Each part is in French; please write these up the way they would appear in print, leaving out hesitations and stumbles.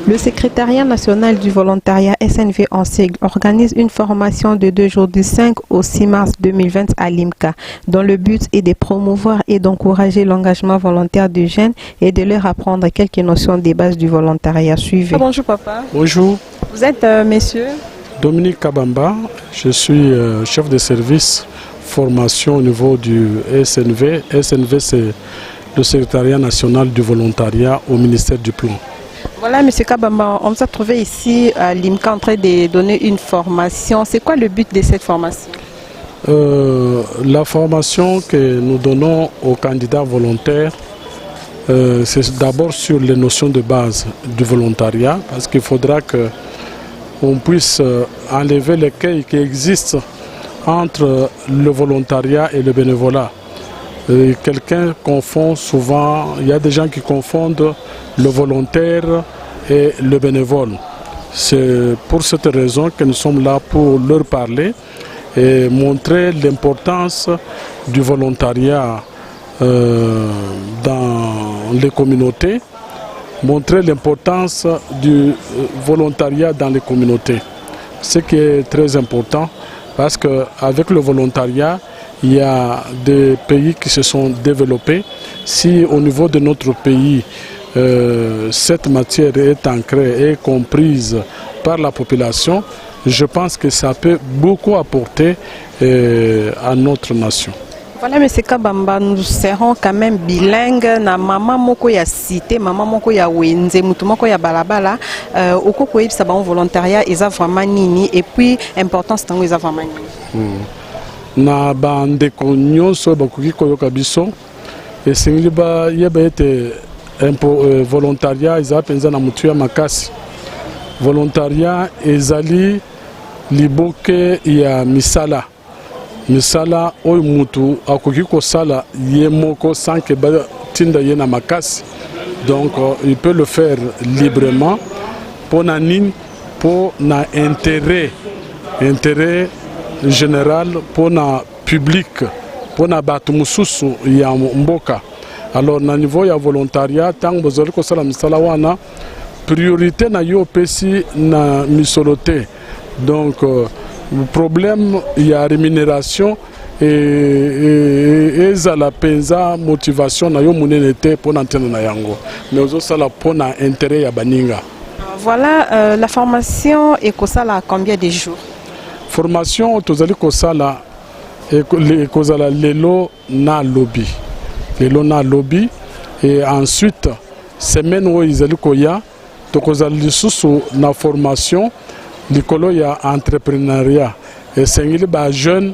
Le secrétariat national du volontariat SNV en sigle organise une formation de 2 jours du 5 au 6 mars 2020 à Limca, dont le but est de promouvoir et d'encourager l'engagement volontaire des jeunes et de leur apprendre quelques notions des bases du volontariat. Suivez. Bonjour papa. Bonjour. Vous êtes monsieur Dominique Kabamba, je suis chef de service formation au niveau du SNV. SNV, c'est le secrétariat national du volontariat au ministère du Plan. Voilà, monsieur Kabamba, on vous a trouvé ici à Limca en train de donner une formation. C'est quoi le but de cette formation? La formation que nous donnons aux candidats volontaires, c'est d'abord sur les notions de base du volontariat, parce qu'il faudra qu'on puisse enlever l'écueil qui existe entre le volontariat et le bénévolat. Quelqu'un confond souvent, il y a des gens qui confondent le volontaire et le bénévole. C'est pour cette raison que nous sommes là pour leur parler et montrer l'importance du volontariat dans les communautés, montrer l'importance du volontariat dans les communautés. Ce qui est très important parce qu'avec le volontariat, il y a des pays qui se sont développés. Si au niveau de notre pays, cette matière est ancrée et comprise par la population, je pense que ça peut beaucoup apporter à notre nation. Voilà, M. Kabamba, nous serons quand même bilingues. Na maman moko ya cité, maman moko ya wenze, mutu moko ya balabala. Oko koyebi sa ba volontariat, eza vraiment nini, et puis importance tango eza vraiment nini. Na bandeko nyonso bakoki koyoka biso esengeli bayeba ete volontariat eza penza na mutu ya makasi. Volontariat ezali liboke ya misala oyo mutu akoki kosala ye moko sans que batinda ye na makasi. Donc il peut le faire librement pour na nini, pour na intérêt général, pour na public, pour na batu mususu ya mboka. Alors na niveau ya volontariat tant bozali kosala misala wana priorité na yo pesi na misolote. Donc le problème il y a rémunération et la penza motivation na yo munenete pour n'entendre na yango mais aussi ça la pour na intérêt ya baninga. Voilà, la formation est à combien de jours? Formation tozali kosala ekozala lelo na lobby et ensuite semaine où izali koya tokozala lisusu na formation likolo ya entrepreneuriat et sengili ba jeune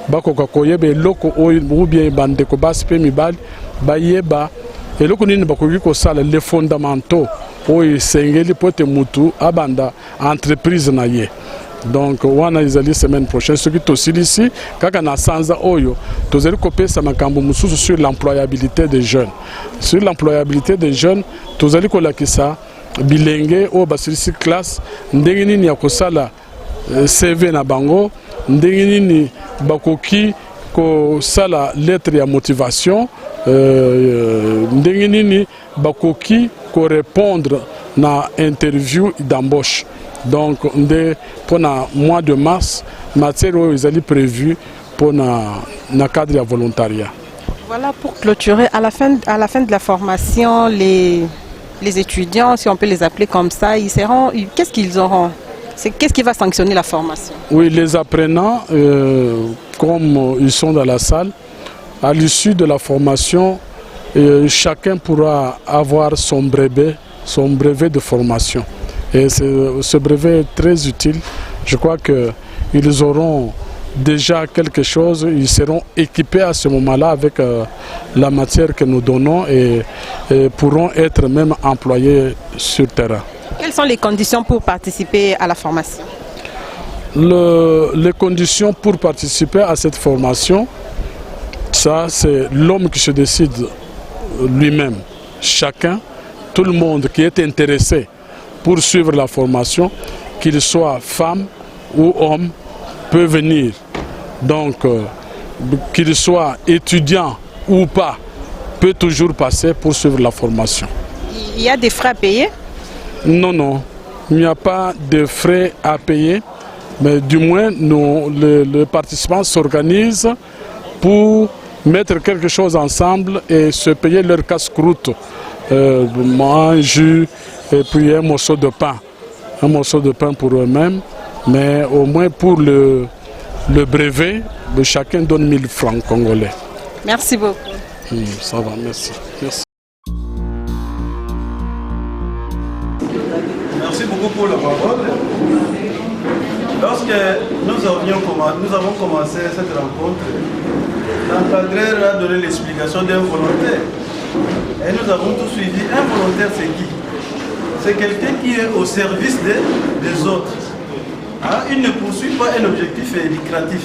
bakoka koyeba eloko ou bien bandeko basi pe mibali bayeba eloko nini bakoki kosala les fondamentaux oyo sengeli pote mutu abanda entreprise na ye. Donc wana izali semaine prochaine soki tosili ici kaka na sanza oyo tozali kopesa makambo mususu sur l'employabilité des jeunes. Sur l'employabilité des jeunes tozali kolakisa bilenge o basilisi classe ndenge nini ya kosala CV na bango, ndenge nini bakoki kosala lettre ya motivation, ndenge nini bakoki ko répondre na interview d'embauche. Donc pour le mois de mars, matière est prévue pour le cadre de volontariat. Voilà, pour clôturer, à la fin de la formation, les étudiants, si on peut les appeler comme ça, ils seront, qu'est-ce qu'ils auront? Qu'est-ce qui va sanctionner la formation? Oui, les apprenants, comme ils sont dans la salle, à l'issue de la formation, chacun pourra avoir son brevet de formation. Et ce brevet est très utile. Je crois qu'ils auront déjà quelque chose, ils seront équipés à ce moment-là avec la matière que nous donnons et pourront être même employés sur terrain. Quelles sont les conditions pour participer à la formation? Les conditions pour participer à cette formation, ça c'est l'homme qui se décide lui-même. Chacun, tout le monde qui est intéressé pour suivre la formation, qu'il soit femme ou homme, peut venir. Donc, qu'il soit étudiant ou pas, peut toujours passer pour suivre la formation. Il y a des frais à payer? Non, non, il n'y a pas de frais à payer, mais du moins les participants s'organisent pour mettre quelque chose ensemble et se payer leur casse-croûte, un jus et puis un morceau de pain pour eux-mêmes, mais au moins pour le brevet, chacun donne 1000 francs congolais. Merci beaucoup. Ça va, merci. Merci. Merci beaucoup pour la parole. Lorsque nous avons commencé cette rencontre, l'encadreur a donné l'explication d'un volontaire. Et nous avons tous suivi. Un volontaire, c'est qui? C'est quelqu'un qui est au service des autres. Hein? Il ne poursuit pas un objectif lucratif.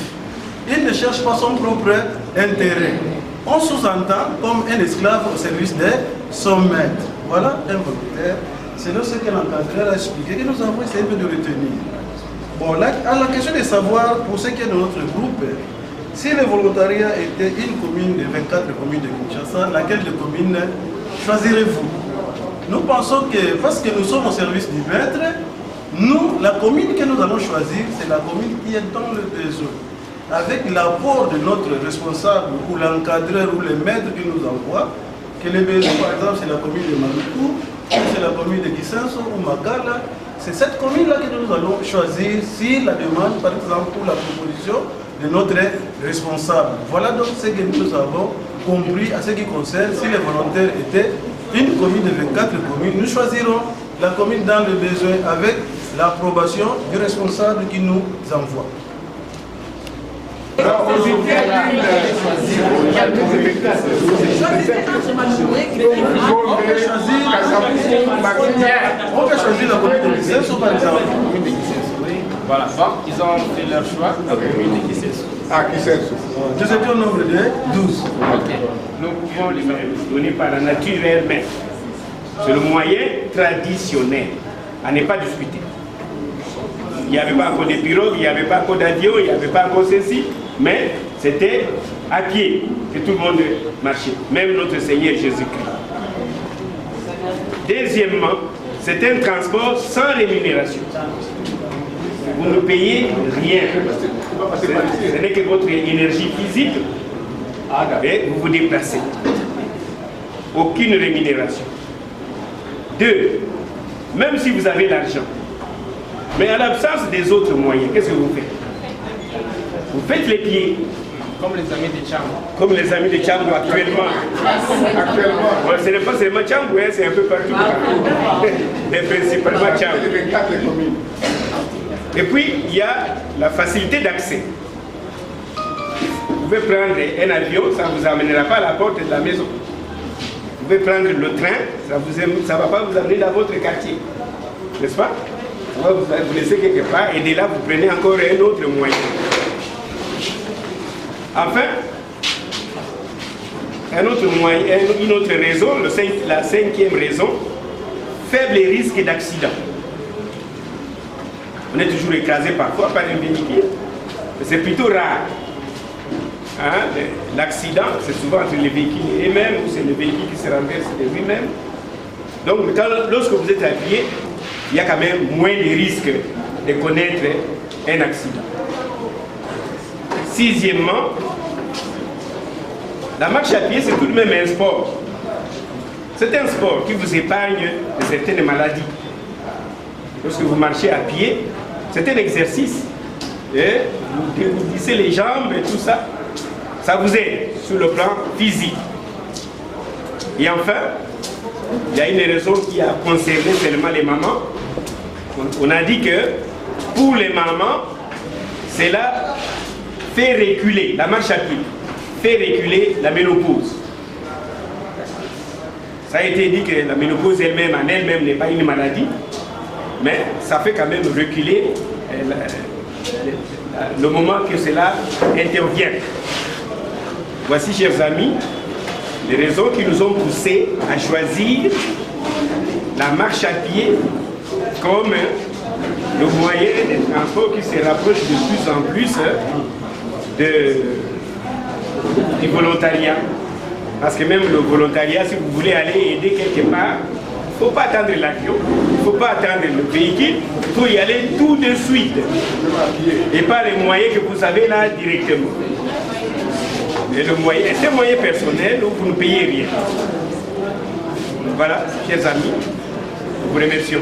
Il ne cherche pas son propre intérêt. On sous-entend comme un esclave au service de son maître. Voilà un volontaire. C'est ce que l'encadreur a expliqué que nous avons essayé de retenir. Bon, la question de savoir, pour ce qui est de notre groupe, si le volontariat était une commune de 24 communes de Kinshasa, laquelle de communes choisirez-vous? Nous pensons que, parce que nous sommes au service du maître, nous, la commune que nous allons choisir, c'est la commune qui est dans le besoin. Avec l'apport de notre responsable ou l'encadreur ou le maître qui nous envoie, que les besoins, par exemple, c'est la commune de Maluku, c'est la commune de Kisenso ou Magala, c'est cette commune-là que nous allons choisir si la demande, par exemple, pour la proposition de notre responsable. Voilà donc ce que nous avons compris à ce qui concerne, si les volontaires étaient une commune de 24 communes, nous choisirons la commune dans le besoin avec l'approbation du responsable qui nous envoie. On peut choisir la commune de Kisenso par exemple. Voilà, donc ils ont fait leur choix, la commune de Kisenso. Ah, Kisenso. Nous étions au nombre de 12. Ok. Nous pouvons les donner par la nature elle-même. C'est le moyen traditionnel à ne pas discuter. Il n'y avait pas encore de pirogues, il n'y avait pas encore d'avion, il n'y avait pas encore ceci, mais c'était à pied que tout le monde marchait, même notre Seigneur Jésus-Christ. Deuxièmement, c'est un transport sans rémunération. Vous ne payez rien. Ce n'est que votre énergie physique et vous vous déplacez. Aucune rémunération. Deux, même si vous avez l'argent, mais à l'absence des autres moyens, qu'est-ce que vous faites? Vous faites les pieds. Comme les amis de Tchambou. Comme les amis de Tchambou actuellement. Ouais, ce n'est pas seulement Tchambou, hein, c'est un peu partout. Mais principalement Tchambou. Et puis, il y a la facilité d'accès. Vous pouvez prendre un avion, ça ne vous amènera pas à la porte de la maison. Vous pouvez prendre le train, ça ne va pas vous amener dans votre quartier. N'est-ce pas? Ça va vous laisser quelque part et de là, vous prenez encore un autre moyen. Enfin, un autre moyen, une autre raison, la cinquième raison, faible risque d'accident. On est toujours écrasé parfois par un véhicule, mais c'est plutôt rare. Hein? L'accident, c'est souvent entre les véhicules eux-mêmes ou c'est le véhicule qui se renverse de lui-même. Donc, lorsque vous êtes à pied, il y a quand même moins de risques de connaître un accident. Sixièmement, la marche à pied, c'est tout de même un sport. C'est un sport qui vous épargne de certaines maladies. Lorsque vous marchez à pied, c'est un exercice. Et vous dégourdissez les jambes et tout ça. Ça vous aide sur le plan physique. Et enfin, il y a une raison qui a concerné seulement les mamans. On a dit que pour les mamans, cela fait reculer, la marche à pied, fait reculer la ménopause. Ça a été dit que la ménopause elle-même, en elle-même, n'est pas une maladie, mais ça fait quand même reculer le moment que cela intervient. Voici, chers amis, les raisons qui nous ont poussés à choisir la marche à pied comme le moyen de transport qui se rapproche de plus en plus du volontariat. Parce que même le volontariat, si vous voulez aller aider quelque part, il ne faut pas attendre l'avion, il ne faut pas attendre le véhicule, il faut y aller tout de suite. Et pas les moyens que vous avez là directement. Et le moyen, c'est un moyen personnel où vous ne payez rien. Voilà, chers amis, nous vous remercions.